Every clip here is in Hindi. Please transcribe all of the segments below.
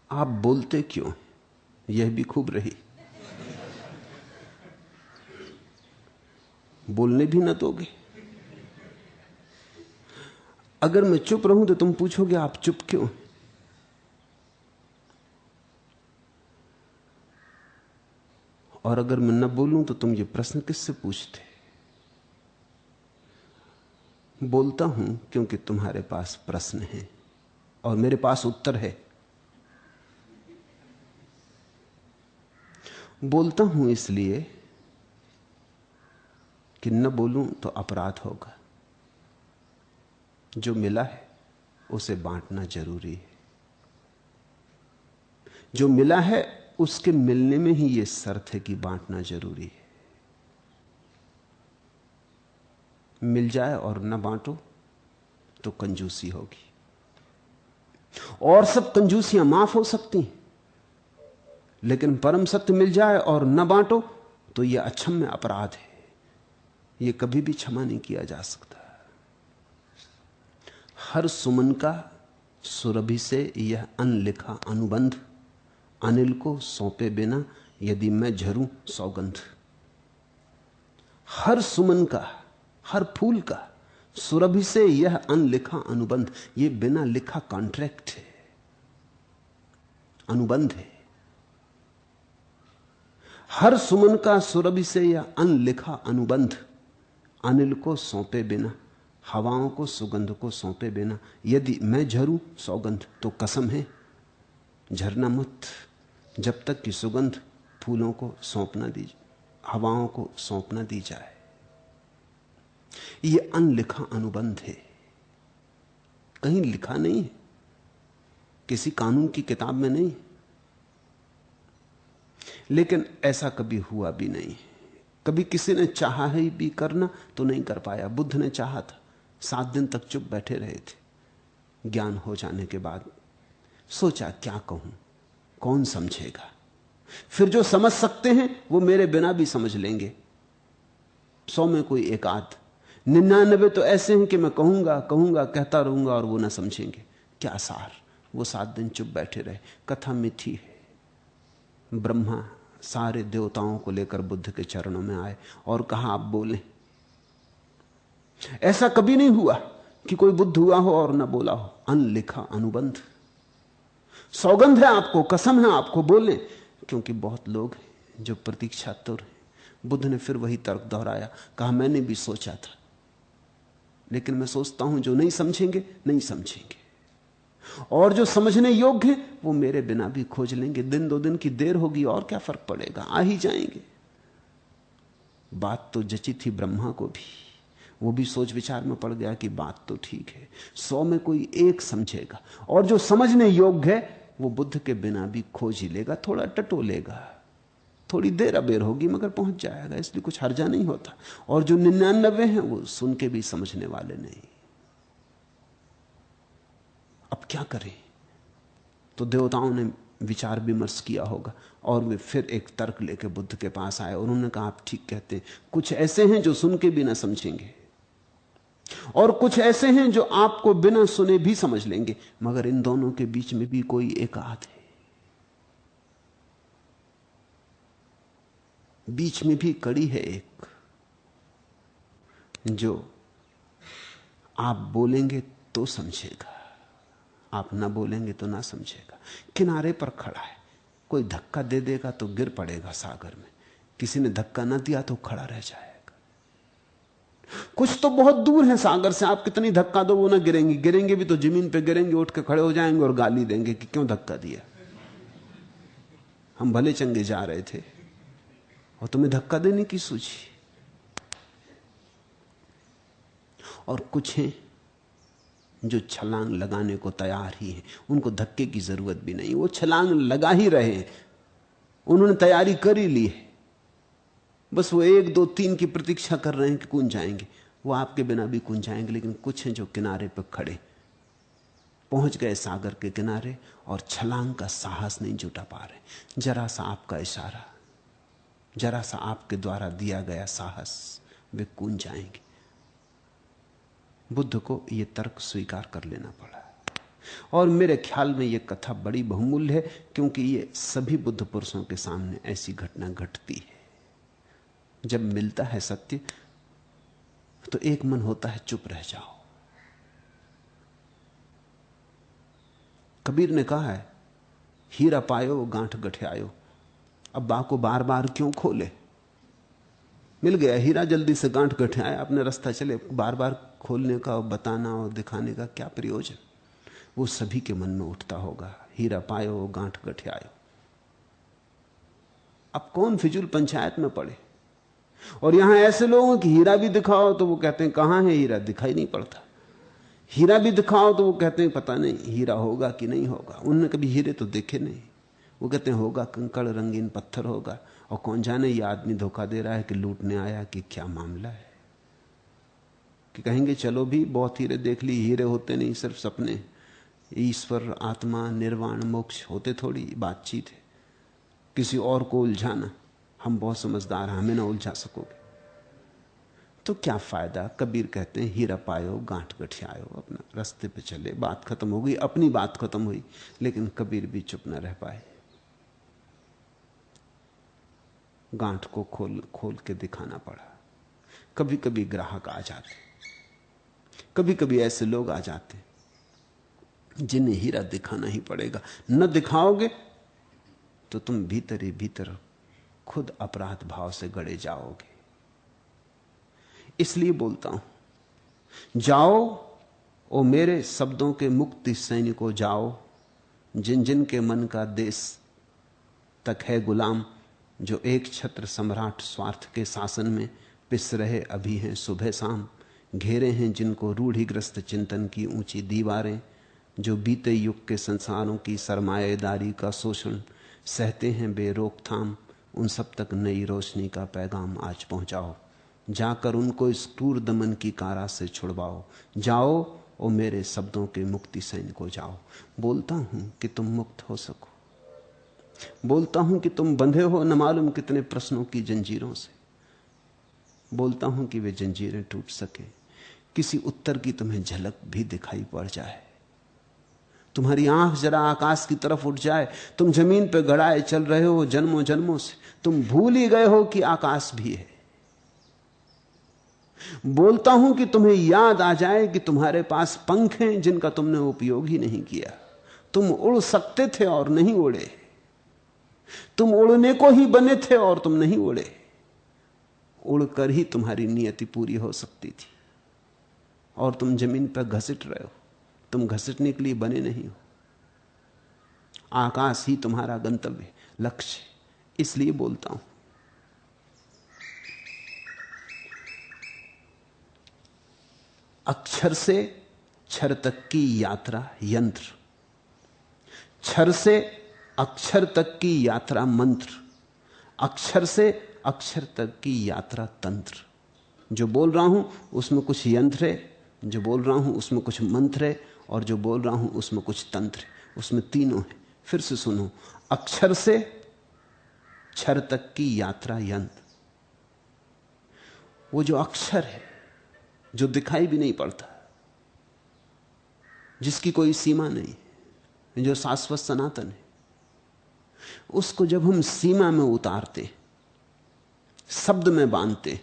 आप बोलते क्यों, यह भी खूब रही। बोलने भी ना दोगे। अगर मैं चुप रहूं तो तुम पूछोगे आप चुप क्यों। और अगर मैं न बोलूं तो तुम ये प्रश्न किससे पूछते। बोलता हूं क्योंकि तुम्हारे पास प्रश्न है और मेरे पास उत्तर है। बोलता हूं इसलिए कि न बोलूं तो अपराध होगा। जो मिला है उसे बांटना जरूरी है। जो मिला है उसके मिलने में ही यह शर्त है कि बांटना जरूरी है। मिल जाए और न बांटो तो कंजूसी होगी। और सब कंजूसियां माफ हो सकती हैं, लेकिन परम सत्य मिल जाए और न बांटो तो यह अक्षम्य अपराध है। यह कभी भी क्षमा नहीं किया जा सकता। हर सुमन का सुरभि से यह अनलिखा अनुबंध, अनिल को सौंपे बिना यदि मैं झरूं सौगंध। हर सुमन का, हर फूल का सुरभि से यह अनलिखा अनुबंध, यह बिना लिखा कॉन्ट्रैक्ट है, अनुबंध है। हर सुमन का सुरभि से यह अनलिखा अनुबंध, अनिल को सौंपे बिना, हवाओं को सुगंध को सौंपे बिना यदि मैं झरूं सौगंध। तो कसम है झरना मत जब तक कि सुगंध फूलों को सौंप ना दी, हवाओं को सौंप ना दी जाए। यह अनलिखा अनुबंध है, कहीं लिखा नहीं है, किसी कानून की किताब में नहीं। लेकिन ऐसा कभी हुआ भी नहीं। कभी किसी ने चाहा ही भी करना तो नहीं कर पाया। बुद्ध ने चाहा था, 7 दिन तक चुप बैठे रहे थे। ज्ञान हो जाने के बाद सोचा क्या कहूं, कौन समझेगा। फिर जो समझ सकते हैं वो मेरे बिना भी समझ लेंगे। 100 में कोई एक आध, 99 तो ऐसे हैं कि मैं कहूंगा कहूंगा कहता रहूंगा और वो ना समझेंगे। क्या सार। वो 7 दिन चुप बैठे रहे। कथा मिथी है। ब्रह्मा सारे देवताओं को लेकर बुद्ध के चरणों में आए और कहा आप बोलें। ऐसा कभी नहीं हुआ कि कोई बुद्ध हुआ हो और ना बोला हो। अनलिखा अनुबंध। सौगंध है आपको, कसम है आपको, बोलें। क्योंकि बहुत लोग हैं जो प्रतीक्षातुर हैं। बुद्ध ने फिर वही तर्क दोहराया, कहा मैंने भी सोचा था, लेकिन मैं सोचता हूं जो नहीं समझेंगे नहीं समझेंगे, और जो समझने योग्य है वो मेरे बिना भी खोज लेंगे। 1-2 दिन की देर होगी और क्या फर्क पड़ेगा, आ ही जाएंगे। बात तो जची थी ब्रह्मा को भी, वो भी सोच विचार में पड़ गया कि बात तो ठीक है, 100 में कोई एक समझेगा, और जो समझने योग्य है वो बुद्ध के बिना भी खोज ही लेगा। थोड़ा टटोलेगा, थोड़ी देर अबेर होगी, मगर पहुंच जाएगा, इसलिए कुछ हर्जा नहीं होता। और जो 99 हैं वो सुन के भी समझने वाले नहीं। अब क्या करें। तो देवताओं ने विचार विमर्श किया होगा और वे फिर एक तर्क लेके बुद्ध के पास आए। उन्होंने कहा आप ठीक कहते हैं, कुछ ऐसे हैं जो सुन के भी ना समझेंगे, और कुछ ऐसे हैं जो आपको बिना सुने भी समझ लेंगे, मगर इन दोनों के बीच में भी कोई एक आध है। बीच में भी कड़ी है एक, जो आप बोलेंगे तो समझेगा, आप ना बोलेंगे तो ना समझेगा। किनारे पर खड़ा है, कोई धक्का दे देगा तो गिर पड़ेगा सागर में, किसी ने धक्का ना दिया तो खड़ा रह जाएगा। कुछ तो बहुत दूर है सागर से, आप कितनी धक्का दो वो ना गिरेंगे, गिरेंगे भी तो जमीन पे गिरेंगे, उठ के खड़े हो जाएंगे और गाली देंगे कि क्यों धक्का दिया, हम भले चंगे जा रहे थे और तुम्हें धक्का देने की सूझी। और कुछ हैं जो छलांग लगाने को तैयार ही हैं, उनको धक्के की जरूरत भी नहीं, वो छलांग लगा ही रहे हैं, उन्होंने तैयारी कर ही ली है, बस वो 1 2 3 की प्रतीक्षा कर रहे हैं कि कूद जाएंगे। वो आपके बिना भी कूद जाएंगे। लेकिन कुछ हैं जो किनारे पर खड़े, पहुंच गए सागर के किनारे और छलांग का साहस नहीं जुटा पा रहे। जरा सा आपका इशारा, जरा सा आपके द्वारा दिया गया साहस, वे कूद जाएंगे। बुद्ध को यह तर्क स्वीकार कर लेना पड़ा। और मेरे ख्याल में यह कथा बड़ी बहुमूल्य है, क्योंकि ये सभी बुद्ध पुरुषों के सामने ऐसी घटना घटती है। जब मिलता है सत्य तो एक मन होता है चुप रह जाओ। कबीर ने कहा है, हीरा पायो गांठ गठियायो। अब बा को बार बार क्यों खोले? मिल गया हीरा, जल्दी से गांठ गठियाया, अपने रास्ता चले। बार बार खोलने का और बताना और दिखाने का क्या प्रयोजन? वो सभी के मन में उठता होगा, हीरा पायो गांठ गठियायो। अब कौन फिजूल पंचायत में पड़े? और यहां ऐसे लोगों की हीरा भी दिखाओ तो वो कहते हैं कहां है हीरा, दिखाई नहीं पड़ता। हीरा भी दिखाओ तो वो कहते हैं पता नहीं हीरा होगा कि नहीं होगा। उन्होंने कभी हीरे तो देखे नहीं। वो कहते हैं होगा, कंकड़ रंगीन पत्थर होगा। और कौन जाने ये आदमी धोखा दे रहा है कि लूटने आया कि क्या मामला है। कि कहेंगे चलो भी बहुत हीरे देख ली, हीरे होते नहीं, सिर्फ सपने। ईश्वर, आत्मा, निर्वाण, मोक्ष होते थोड़ी, बातचीत है। किसी और को उलझाना, हम बहुत समझदार हैं, हमें ना उलझा सकोगे। तो क्या फायदा? कबीर कहते हैं हीरा पायो गांठ गठियायो। अपना रास्ते पे चले, बात खत्म हो गई, अपनी बात खत्म हुई। लेकिन कबीर भी चुप न रह पाए। गांठ को खोल खोल के दिखाना पड़ा। कभी कभी ग्राहक आ जाते, कभी कभी ऐसे लोग आ जाते जिन्हें हीरा दिखाना ही पड़ेगा। न दिखाओगे तो तुम भीतर ही भीतर खुद अपराध भाव से गड़े जाओगे। इसलिए बोलता हूं, जाओ ओ मेरे शब्दों के मुक्ति सैनिकों जाओ, जिन जिन के मन का देश तक है गुलाम, जो एक छत्र सम्राट स्वार्थ के शासन में पिस रहे अभी हैं सुबह शाम, घेरे हैं जिनको रूढ़िग्रस्त चिंतन की ऊंची दीवारें, जो बीते युग के संसारों की सरमाएदारी का शोषण सहते हैं बेरोकथाम, उन सब तक नई रोशनी का पैगाम आज पहुंचाओ, जाकर उनको इस क्रूर दमन की कारा से छुड़वाओ। जाओ ओ मेरे शब्दों के मुक्ति सैनिकों जाओ। बोलता हूं कि तुम मुक्त हो सको, बोलता हूं कि तुम बंधे हो न मालूम कितने प्रश्नों की जंजीरों से, बोलता हूं कि वे जंजीरें टूट सके, किसी उत्तर की तुम्हें झलक भी दिखाई पड़ जाए, तुम्हारी आंख जरा आकाश की तरफ उठ जाए। तुम जमीन पर गड़ाए चल रहे हो जन्मों जन्मों से, तुम भूल ही गए हो कि आकाश भी है। बोलता हूं कि तुम्हें याद आ जाए कि तुम्हारे पास पंख हैं जिनका तुमने उपयोग ही नहीं किया। तुम उड़ सकते थे और नहीं उड़े, तुम उड़ने को ही बने थे और तुम नहीं उड़े। उड़कर ही तुम्हारी नियति पूरी हो सकती थी, और तुम जमीन पर घसीट रहे हो। तुम घसीटने के लिए बने नहीं हो। आकाश ही तुम्हारा गंतव्य, लक्ष्य। इसलिए बोलता हूं, अक्षर से क्षर तक की यात्रा यंत्र, क्षर से अक्षर तक की यात्रा मंत्र, अक्षर से अक्षर तक की यात्रा तंत्र। जो बोल रहा हूं उसमें कुछ यंत्र है, जो बोल रहा हूं उसमें कुछ मंत्र है, और जो बोल रहा हूं उसमें कुछ तंत्र है। उसमें तीनों है। फिर से सुनो, अक्षर से क्षर तक की यात्रा यंत्र। वो जो अक्षर है, जो दिखाई भी नहीं पड़ता, जिसकी कोई सीमा नहीं, जो शाश्वत सनातन है, उसको जब हम सीमा में उतारते, शब्द में बांधते,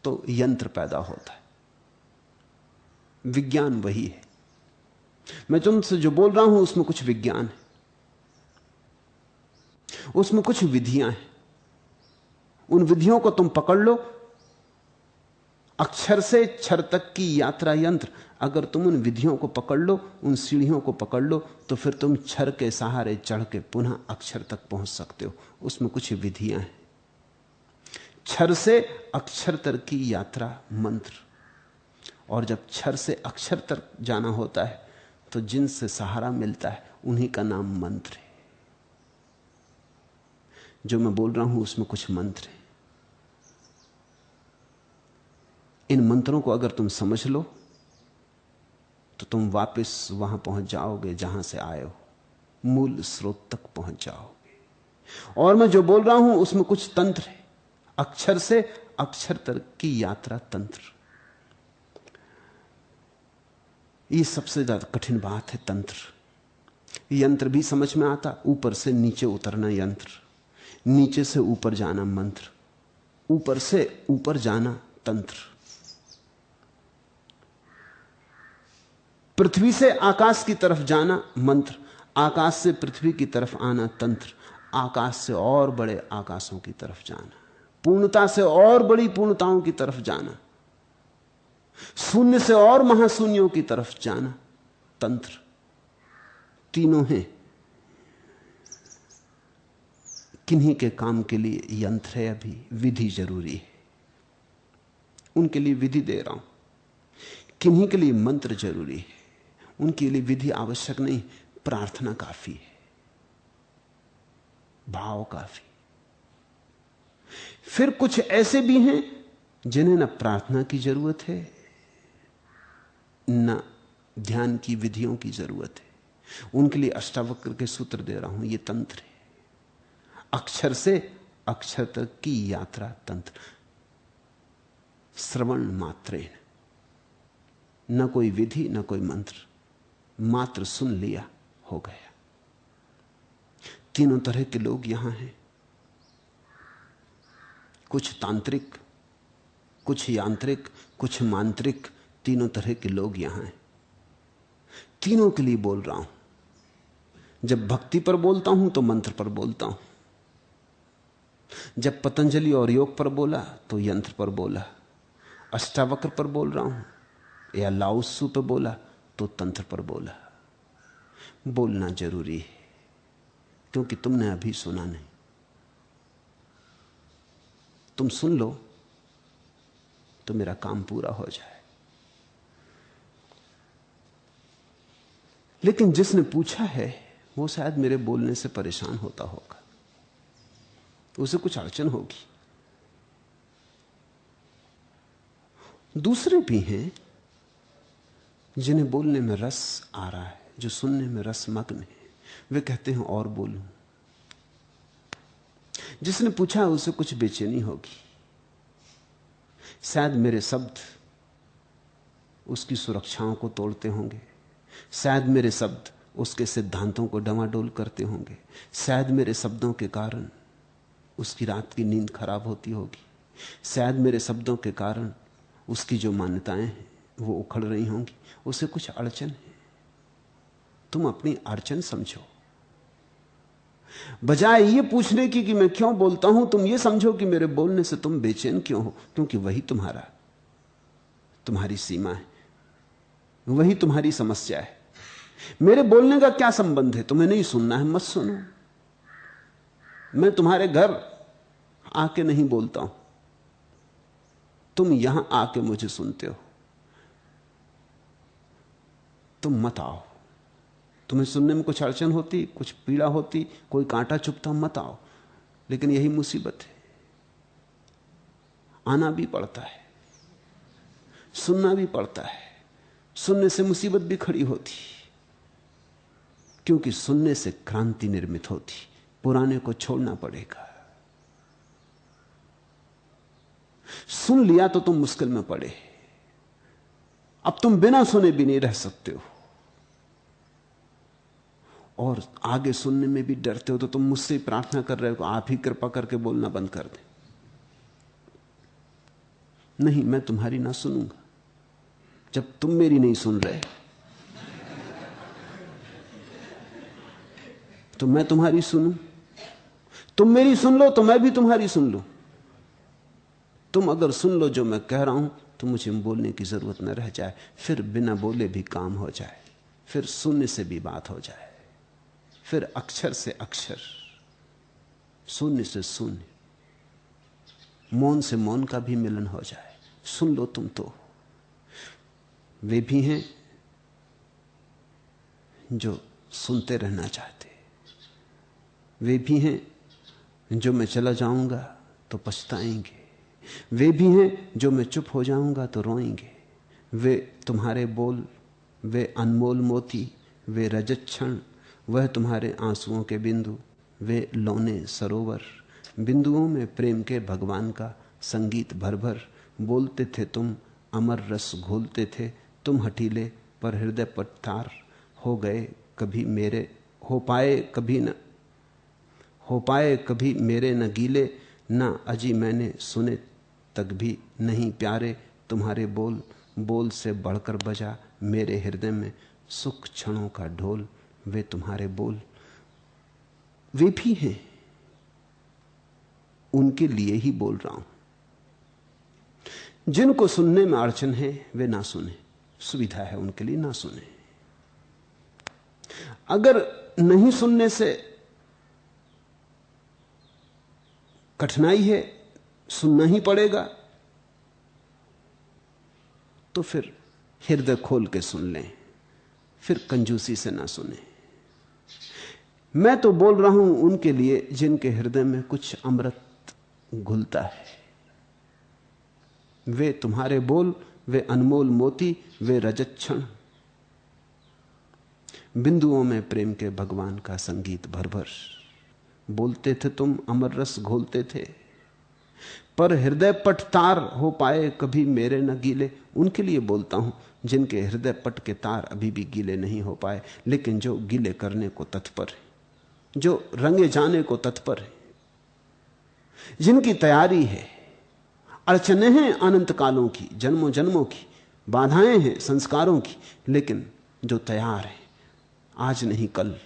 तो यंत्र पैदा होता है। विज्ञान वही है। मैं तुमसे जो बोल रहा हूं उसमें कुछ विज्ञान है, उसमें कुछ विधियां हैं। उन विधियों को तुम पकड़ लो। अक्षर से क्षर तक की यात्रा यंत्र, अगर तुम उन विधियों को पकड़ लो, उन सीढ़ियों को पकड़ लो, तो फिर तुम क्षर के सहारे चढ़ के पुनः अक्षर तक पहुंच सकते हो। उसमें कुछ विधियां हैं। क्षर से अक्षर तक की यात्रा मंत्र, और जब क्षर से अक्षर तक जाना होता है तो जिनसे सहारा मिलता है उन्हीं का नाम मंत्र है। जो मैं बोल रहा हूं उसमें कुछ मंत्र है। इन मंत्रों को अगर तुम समझ लो तो तुम वापस वहां पहुंच जाओगे जहां से आए हो, मूल स्रोत तक पहुंच जाओगे। और मैं जो बोल रहा हूं उसमें कुछ तंत्र है। अक्षर से अक्षर तक की यात्रा तंत्र। ये सबसे ज्यादा कठिन बात है तंत्र। यंत्र भी समझ में आता, ऊपर से नीचे उतरना यंत्र, नीचे से ऊपर जाना मंत्र, ऊपर से ऊपर जाना तंत्र। पृथ्वी से आकाश की तरफ जाना मंत्र, आकाश से पृथ्वी की तरफ आना तंत्र, आकाश से और बड़े आकाशों की तरफ जाना, पूर्णता से और बड़ी पूर्णताओं की तरफ जाना, शून्य से और महाशून्यों की तरफ जाना तंत्र। तीनों हैं। किन्हीं के काम के लिए यंत्र है, अभी विधि जरूरी है, उनके लिए विधि दे रहा हूं। किन्हीं के लिए मंत्र जरूरी है, उनके लिए विधि आवश्यक नहीं, प्रार्थना काफी है, भाव काफी। फिर कुछ ऐसे भी हैं जिन्हें न प्रार्थना की जरूरत है न ध्यान की विधियों की जरूरत है, उनके लिए अष्टावक्र के सूत्र दे रहा हूं। यह तंत्र है, अक्षर से अक्षर तक की यात्रा तंत्र। श्रवण मात्रेण, न कोई विधि न कोई मंत्र, मात्र सुन लिया हो गया। तीनों तरह के लोग यहां हैं, कुछ तांत्रिक, कुछ यांत्रिक, कुछ मांत्रिक, तीनों तरह के लोग यहां हैं। तीनों के लिए बोल रहा हूं। जब भक्ति पर बोलता हूं तो मंत्र पर बोलता हूं, जब पतंजलि और योग पर बोला तो यंत्र पर बोला, अष्टावक्र पर बोल रहा हूं या लाओत्सु पर बोला तो तंत्र पर बोला। बोलना जरूरी है क्योंकि तुमने अभी सुना नहीं। तुम सुन लो तो मेरा काम पूरा हो जाए। लेकिन जिसने पूछा है वो शायद मेरे बोलने से परेशान होता होगा, उसे कुछ अड़चन होगी। दूसरे भी हैं जिन्हें बोलने में रस आ रहा है, जो सुनने में रस मग्न है, वे कहते हैं और बोलूं। जिसने पूछा है उसे कुछ बेचैनी होगी, शायद मेरे शब्द उसकी सुरक्षाओं को तोड़ते होंगे, शायद मेरे शब्द उसके सिद्धांतों को डमाडोल करते होंगे, शायद मेरे शब्दों के कारण उसकी रात की नींद खराब होती होगी, शायद मेरे शब्दों के कारण उसकी जो मान्यताएं हैं वो उखड़ रही होंगी, उसे कुछ अड़चन है। तुम अपनी अड़चन समझो, बजाय ये पूछने की कि मैं क्यों बोलता हूं, तुम ये समझो कि मेरे बोलने से तुम बेचैन क्यों हो, क्योंकि वही तुम्हारी सीमा है, वही तुम्हारी समस्या है। मेरे बोलने का क्या संबंध है? तुम्हें नहीं सुनना है, मत सुनो। मैं तुम्हारे घर आके नहीं बोलता हूं, तुम यहां आके मुझे सुनते हो। तुम मत आओ। तुम्हें सुनने में कुछ अड़चन होती, कुछ पीड़ा होती, कोई कांटा चुभता, मत आओ। लेकिन यही मुसीबत है, आना भी पड़ता है, सुनना भी पड़ता है। सुनने से मुसीबत भी खड़ी होती, क्योंकि सुनने से क्रांति निर्मित होती। पुराने को छोड़ना पड़ेगा। सुन लिया तो तुम मुश्किल में पड़े। अब तुम बिना सुने भी नहीं रह सकते हो, और आगे सुनने में भी डरते हो, तो तुम मुझसे ही प्रार्थना कर रहे हो, आप ही कृपा करके बोलना बंद कर दें। नहीं, मैं तुम्हारी ना सुनूंगा जब तुम मेरी नहीं सुन रहे, तो मैं तुम्हारी सुनूं। तुम मेरी सुन लो तो मैं भी तुम्हारी सुन लूं। तुम अगर सुन लो जो मैं कह रहा हूं तो मुझे बोलने की जरूरत न रह जाए, फिर बिना बोले भी काम हो जाए, फिर शून्य से भी बात हो जाए, फिर अक्षर से अक्षर, शून्य से शून्य, मौन से मौन का भी मिलन हो जाए। सुन लो तुम तो। वे भी हैं जो सुनते रहना चाहते, वे भी हैं जो मैं चला जाऊंगा तो पछताएंगे, वे भी हैं जो मैं चुप हो जाऊंगा तो रोएंगे। वे तुम्हारे बोल, वे अनमोल मोती, वे रजत क्षण, वह तुम्हारे आंसुओं के बिंदु, वे लौने सरोवर, बिंदुओं में प्रेम के भगवान का संगीत भर भर। बोलते थे तुम, अमर रस घोलते थे तुम, हठीले पर हृदय पट्टार हो गए कभी मेरे, हो पाए कभी मेरे न गीले, ना अजी मैंने सुने तक भी नहीं प्यारे। तुम्हारे बोल बोल से बढ़कर बजा मेरे हृदय में सुख क्षणों का ढोल। वे तुम्हारे बोल वे भी हैं, उनके लिए ही बोल रहा हूं। जिनको सुनने में अड़चन है वे ना सुने, सुविधा है उनके लिए, ना सुने। अगर नहीं सुनने से कठिनाई है, सुनना ही पड़ेगा, तो फिर हृदय खोल के सुन लें, फिर कंजूसी से ना सुने। मैं तो बोल रहा हूं उनके लिए जिनके हृदय में कुछ अमृत घुलता है। वे तुम्हारे बोल, वे अनमोल मोती, वे रजत क्षण, बिंदुओं में प्रेम के भगवान का संगीत भर भर। बोलते थे तुम अमर रस घोलते थे, पर हृदय पट तार हो पाए कभी मेरे न गीले। उनके लिए बोलता हूं जिनके हृदय पट के तार अभी भी गीले नहीं हो पाए, लेकिन जो गीले करने को तत्पर है, जो रंगे जाने को तत्पर है, जिनकी तैयारी है। अड़चने हैं अनंत कालों की, जन्मों जन्मों की, बाधाएं हैं संस्कारों की, लेकिन जो तैयार है आज नहीं कल,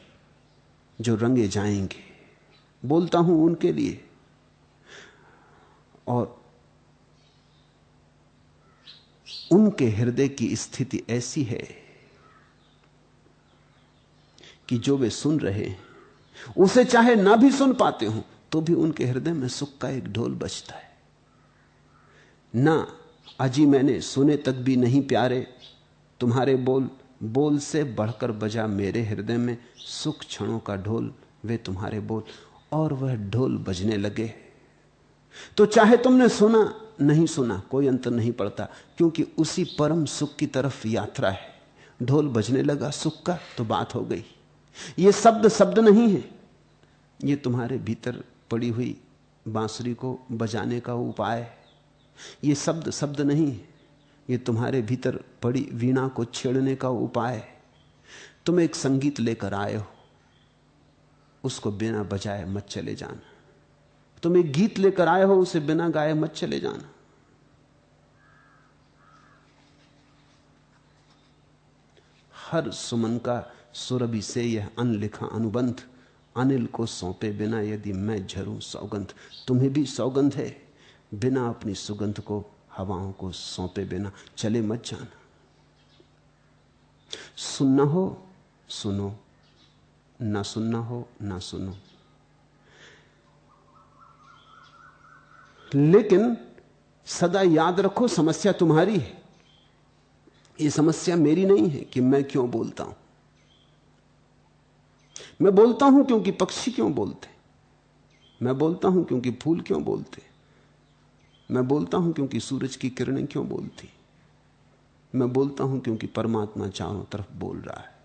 जो रंगे जाएंगे, बोलता हूं उनके लिए। और उनके हृदय की स्थिति ऐसी है कि जो वे सुन रहे हैं उसे चाहे ना भी सुन पाते हो तो भी उनके हृदय में सुख का एक ढोल बजता है। ना अजी मैंने सुने तक भी नहीं प्यारे, तुम्हारे बोल बोल से बढ़कर बजा मेरे हृदय में सुख क्षणों का ढोल। वे तुम्हारे बोल, और वह ढोल बजने लगे तो चाहे तुमने सुना नहीं सुना कोई अंतर नहीं पड़ता, क्योंकि उसी परम सुख की तरफ यात्रा है। ढोल बजने लगा सुख का तो बात हो गई। ये शब्द नहीं है, ये तुम्हारे भीतर पड़ी हुई बांसुरी को बजाने का उपाय है। ये शब्द नहीं है, ये तुम्हारे भीतर पड़ी वीणा को छेड़ने का उपाय है। तुम एक संगीत लेकर आए हो, उसको बिना बजाए मत चले जाना। तुम एक गीत लेकर आए हो, उसे बिना गाए मत चले जाना। हर सुमन का सुरभि से यह अनलिखा अनुबंध, अनिल को सौंपे बिना यदि मैं झरूं सौगंध। तुम्हें भी सौगंध है, बिना अपनी सुगंध को हवाओं को सौंपे बिना चले मत जाना। सुनना हो सुनो, ना सुनना हो ना सुनो, लेकिन सदा याद रखो समस्या तुम्हारी है, ये समस्या मेरी नहीं है कि मैं क्यों बोलता हूं। मैं बोलता हूं क्योंकि पक्षी क्यों बोलते, मैं बोलता हूं क्योंकि फूल क्यों बोलते, मैं बोलता हूं क्योंकि सूरज की किरणें क्यों बोलती, मैं बोलता हूं क्योंकि परमात्मा चारों तरफ बोल रहा है।